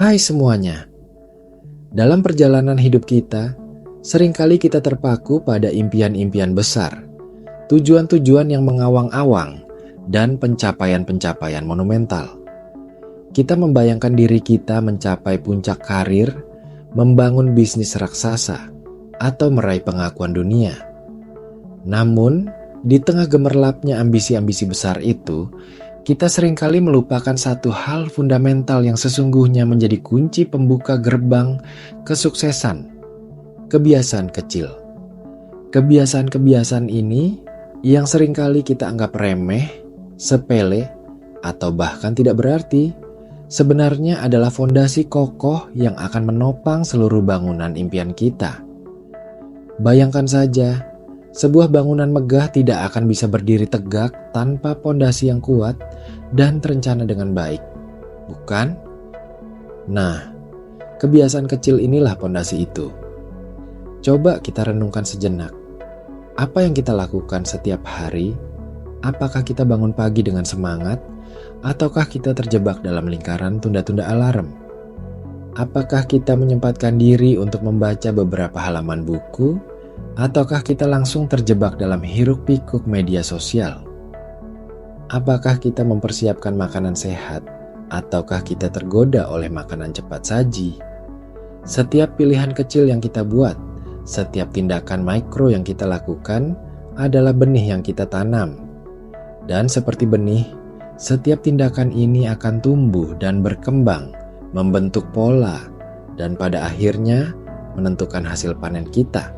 Hai semuanya, dalam perjalanan hidup kita, seringkali kita terpaku pada impian-impian besar, tujuan-tujuan yang mengawang-awang, dan pencapaian-pencapaian monumental. Kita membayangkan diri kita mencapai puncak karir, membangun bisnis raksasa, atau meraih pengakuan dunia. Namun, di tengah gemerlapnya ambisi-ambisi besar itu, kita seringkali melupakan satu hal fundamental yang sesungguhnya menjadi kunci pembuka gerbang kesuksesan: kebiasaan kecil. Kebiasaan-kebiasaan ini yang seringkali kita anggap remeh, sepele, atau bahkan tidak berarti, sebenarnya adalah fondasi kokoh yang akan menopang seluruh bangunan impian kita. Bayangkan saja, sebuah bangunan megah tidak akan bisa berdiri tegak tanpa pondasi yang kuat dan terencana dengan baik, bukan? Nah, kebiasaan kecil inilah pondasi itu. Coba kita renungkan sejenak. Apa yang kita lakukan setiap hari? Apakah kita bangun pagi dengan semangat? Ataukah kita terjebak dalam lingkaran tunda-tunda alarm? Apakah kita menyempatkan diri untuk membaca beberapa halaman buku? Ataukah kita langsung terjebak dalam hiruk-pikuk media sosial? Apakah kita mempersiapkan makanan sehat? Ataukah kita tergoda oleh makanan cepat saji? Setiap pilihan kecil yang kita buat, setiap tindakan mikro yang kita lakukan adalah benih yang kita tanam. Dan seperti benih, setiap tindakan ini akan tumbuh dan berkembang, membentuk pola, dan pada akhirnya menentukan hasil panen kita.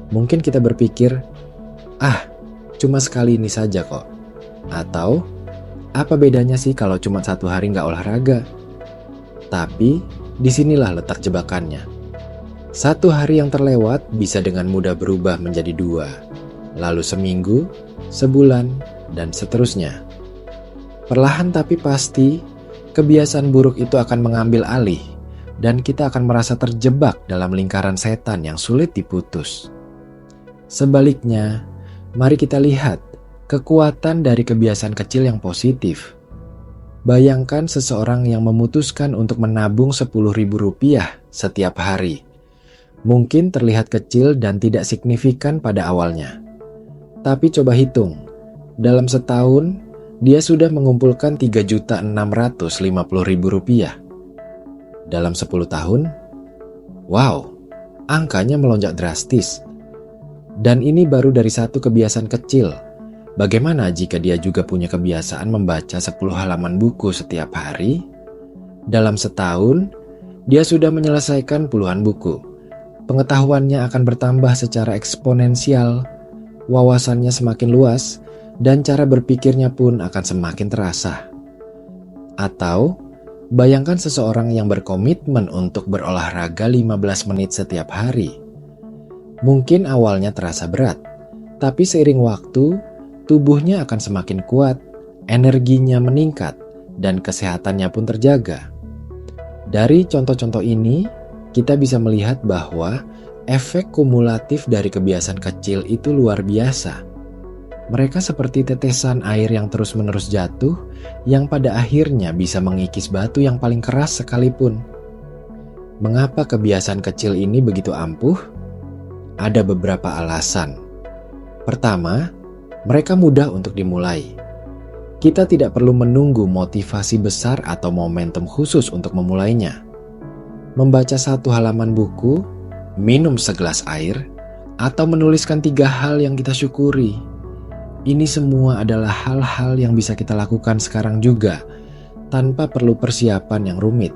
Mungkin kita berpikir, cuma sekali ini saja kok. Atau, apa bedanya sih kalau cuma satu hari nggak olahraga? Tapi, disinilah letak jebakannya. Satu hari yang terlewat bisa dengan mudah berubah menjadi 2, lalu seminggu, sebulan, dan seterusnya. Perlahan tapi pasti, kebiasaan buruk itu akan mengambil alih, dan kita akan merasa terjebak dalam lingkaran setan yang sulit diputus. Sebaliknya, mari kita lihat kekuatan dari kebiasaan kecil yang positif. Bayangkan seseorang yang memutuskan untuk menabung Rp10.000 setiap hari. Mungkin terlihat kecil dan tidak signifikan pada awalnya. Tapi coba hitung, dalam setahun dia sudah mengumpulkan Rp3.650.000. Dalam 10 tahun, wow, angkanya melonjak drastis. Dan ini baru dari satu kebiasaan kecil. Bagaimana jika dia juga punya kebiasaan membaca 10 halaman buku setiap hari? Dalam setahun, dia sudah menyelesaikan puluhan buku. Pengetahuannya akan bertambah secara eksponensial, wawasannya semakin luas, dan cara berpikirnya pun akan semakin terasa. Atau, bayangkan seseorang yang berkomitmen untuk berolahraga 15 menit setiap hari. Mungkin awalnya terasa berat, tapi seiring waktu, tubuhnya akan semakin kuat, energinya meningkat, dan kesehatannya pun terjaga. Dari contoh-contoh ini, kita bisa melihat bahwa efek kumulatif dari kebiasaan kecil itu luar biasa. Mereka seperti tetesan air yang terus-menerus jatuh, yang pada akhirnya bisa mengikis batu yang paling keras sekalipun. Mengapa kebiasaan kecil ini begitu ampuh? Ada beberapa alasan. Pertama, mereka mudah untuk dimulai. Kita tidak perlu menunggu motivasi besar atau momentum khusus untuk memulainya. Membaca 1 halaman buku, minum segelas air, atau menuliskan 3 hal yang kita syukuri. Ini semua adalah hal-hal yang bisa kita lakukan sekarang juga, tanpa perlu persiapan yang rumit.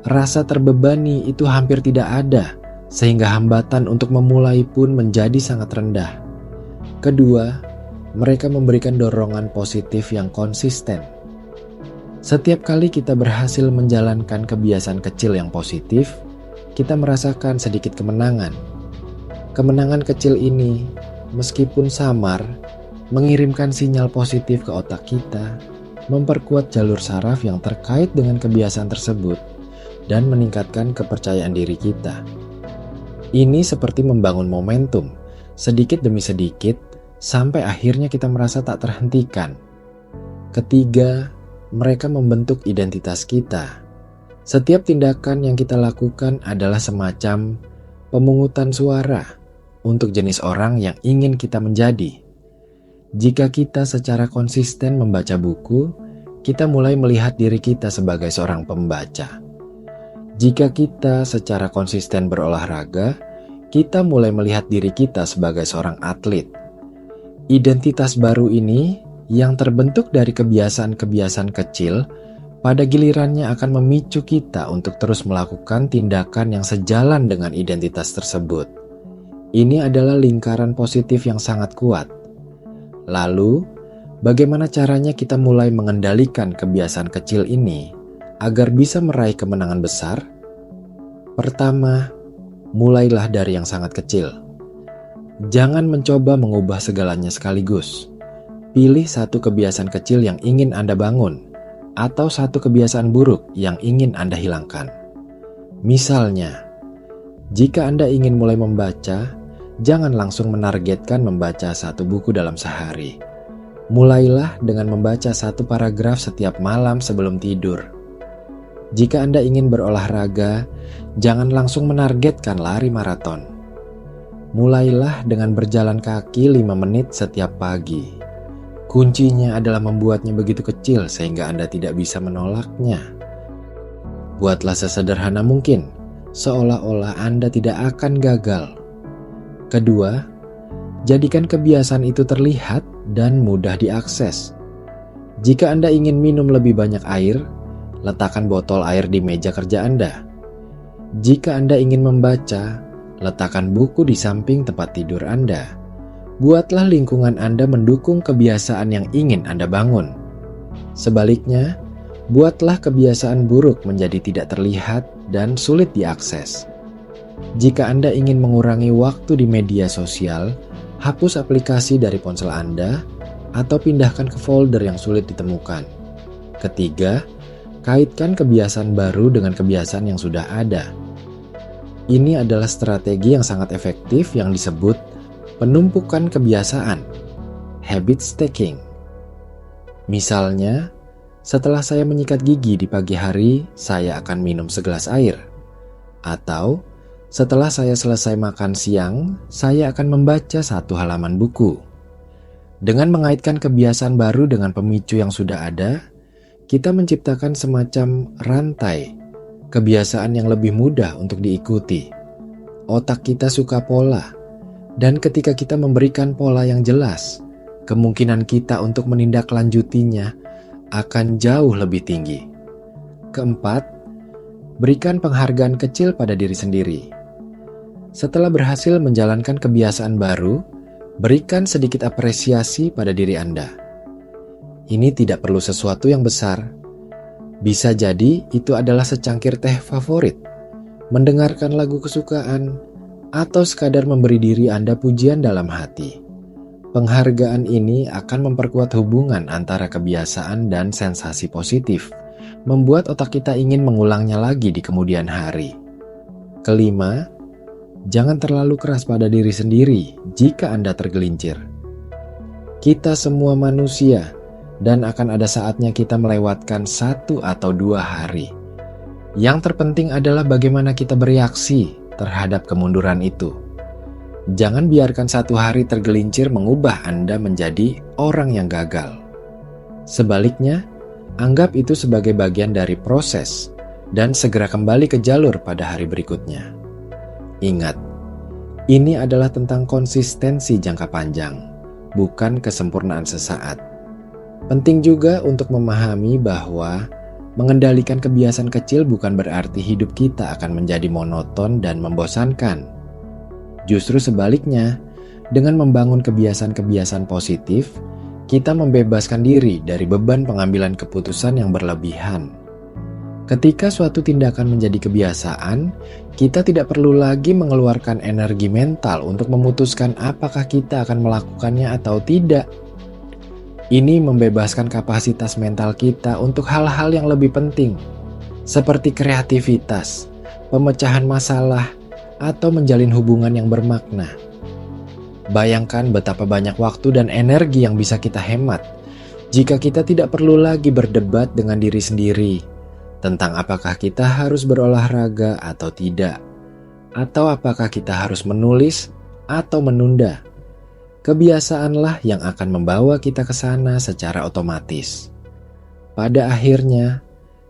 Rasa terbebani itu hampir tidak ada, sehingga hambatan untuk memulai pun menjadi sangat rendah. Kedua, mereka memberikan dorongan positif yang konsisten. Setiap kali kita berhasil menjalankan kebiasaan kecil yang positif, kita merasakan sedikit kemenangan. Kemenangan kecil ini, meskipun samar, mengirimkan sinyal positif ke otak kita, memperkuat jalur saraf yang terkait dengan kebiasaan tersebut, dan meningkatkan kepercayaan diri kita. Ini seperti membangun momentum, sedikit demi sedikit, sampai akhirnya kita merasa tak terhentikan. Ketiga, mereka membentuk identitas kita. Setiap tindakan yang kita lakukan adalah semacam pemungutan suara untuk jenis orang yang ingin kita menjadi. Jika kita secara konsisten membaca buku, kita mulai melihat diri kita sebagai seorang pembaca. Jika kita secara konsisten berolahraga, kita mulai melihat diri kita sebagai seorang atlet. Identitas baru ini yang terbentuk dari kebiasaan-kebiasaan kecil pada gilirannya akan memicu kita untuk terus melakukan tindakan yang sejalan dengan identitas tersebut. Ini adalah lingkaran positif yang sangat kuat. Lalu, bagaimana caranya kita mulai mengendalikan kebiasaan kecil ini agar bisa meraih kemenangan besar? Pertama, mulailah dari yang sangat kecil. Jangan mencoba mengubah segalanya sekaligus. Pilih satu kebiasaan kecil yang ingin Anda bangun, atau satu kebiasaan buruk yang ingin Anda hilangkan. Misalnya, jika Anda ingin mulai membaca, jangan langsung menargetkan membaca satu buku dalam sehari. Mulailah dengan membaca satu paragraf setiap malam sebelum tidur. Jika Anda ingin berolahraga, jangan langsung menargetkan lari maraton. Mulailah dengan berjalan kaki 5 menit setiap pagi. Kuncinya adalah membuatnya begitu kecil sehingga Anda tidak bisa menolaknya. Buatlah sesederhana mungkin, seolah-olah Anda tidak akan gagal. Kedua, jadikan kebiasaan itu terlihat dan mudah diakses. Jika Anda ingin minum lebih banyak air, letakkan botol air di meja kerja Anda. Jika Anda ingin membaca, letakkan buku di samping tempat tidur Anda. Buatlah lingkungan Anda mendukung kebiasaan yang ingin Anda bangun. Sebaliknya, buatlah kebiasaan buruk menjadi tidak terlihat dan sulit diakses. Jika Anda ingin mengurangi waktu di media sosial, hapus aplikasi dari ponsel Anda atau pindahkan ke folder yang sulit ditemukan. Ketiga, kaitkan kebiasaan baru dengan kebiasaan yang sudah ada. Ini adalah strategi yang sangat efektif yang disebut penumpukan kebiasaan, habit stacking. Misalnya, setelah saya menyikat gigi di pagi hari, saya akan minum segelas air. Atau, setelah saya selesai makan siang, saya akan membaca satu halaman buku. Dengan mengaitkan kebiasaan baru dengan pemicu yang sudah ada, kita menciptakan semacam rantai kebiasaan yang lebih mudah untuk diikuti. Otak kita suka pola. Dan ketika kita memberikan pola yang jelas, kemungkinan kita untuk menindaklanjutinya akan jauh lebih tinggi. Keempat, berikan penghargaan kecil pada diri sendiri. Setelah berhasil menjalankan kebiasaan baru, berikan sedikit apresiasi pada diri Anda. Ini tidak perlu sesuatu yang besar. Bisa jadi itu adalah secangkir teh favorit, mendengarkan lagu kesukaan, atau sekadar memberi diri Anda pujian dalam hati. Penghargaan ini akan memperkuat hubungan antara kebiasaan dan sensasi positif, membuat otak kita ingin mengulangnya lagi di kemudian hari. Kelima, jangan terlalu keras pada diri sendiri jika Anda tergelincir. Kita semua manusia, dan akan ada saatnya kita melewatkan 1 atau 2 hari. Yang terpenting adalah bagaimana kita bereaksi terhadap kemunduran itu. Jangan biarkan 1 hari tergelincir mengubah Anda menjadi orang yang gagal. Sebaliknya, anggap itu sebagai bagian dari proses dan segera kembali ke jalur pada hari berikutnya. Ingat, ini adalah tentang konsistensi jangka panjang, bukan kesempurnaan sesaat. Penting juga untuk memahami bahwa mengendalikan kebiasaan kecil bukan berarti hidup kita akan menjadi monoton dan membosankan. Justru sebaliknya, dengan membangun kebiasaan-kebiasaan positif, kita membebaskan diri dari beban pengambilan keputusan yang berlebihan. Ketika suatu tindakan menjadi kebiasaan, kita tidak perlu lagi mengeluarkan energi mental untuk memutuskan apakah kita akan melakukannya atau tidak. Ini membebaskan kapasitas mental kita untuk hal-hal yang lebih penting, seperti kreativitas, pemecahan masalah, atau menjalin hubungan yang bermakna. Bayangkan betapa banyak waktu dan energi yang bisa kita hemat jika kita tidak perlu lagi berdebat dengan diri sendiri, tentang apakah kita harus berolahraga atau tidak, atau apakah kita harus menulis atau menunda. Kebiasaanlah yang akan membawa kita ke sana secara otomatis. Pada akhirnya,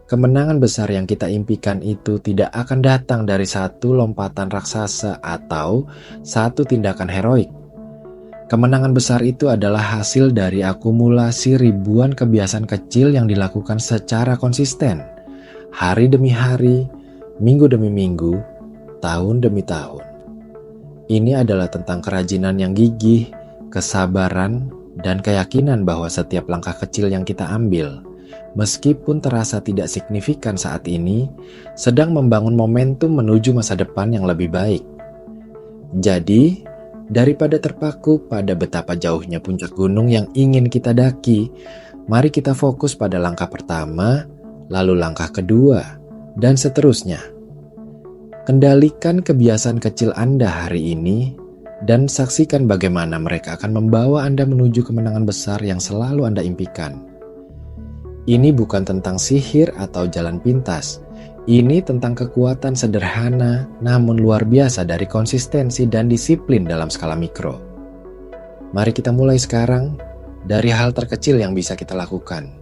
kemenangan besar yang kita impikan itu tidak akan datang dari satu lompatan raksasa atau satu tindakan heroik. Kemenangan besar itu adalah hasil dari akumulasi ribuan kebiasaan kecil yang dilakukan secara konsisten, hari demi hari, minggu demi minggu, tahun demi tahun. Ini adalah tentang kerajinan yang gigih, kesabaran, dan keyakinan bahwa setiap langkah kecil yang kita ambil, meskipun terasa tidak signifikan saat ini, sedang membangun momentum menuju masa depan yang lebih baik. Jadi, daripada terpaku pada betapa jauhnya puncak gunung yang ingin kita daki, mari kita fokus pada langkah pertama, lalu langkah kedua, dan seterusnya. Kendalikan kebiasaan kecil Anda hari ini dan saksikan bagaimana mereka akan membawa Anda menuju kemenangan besar yang selalu Anda impikan. Ini bukan tentang sihir atau jalan pintas. Ini tentang kekuatan sederhana namun luar biasa dari konsistensi dan disiplin dalam skala mikro. Mari kita mulai sekarang dari hal terkecil yang bisa kita lakukan.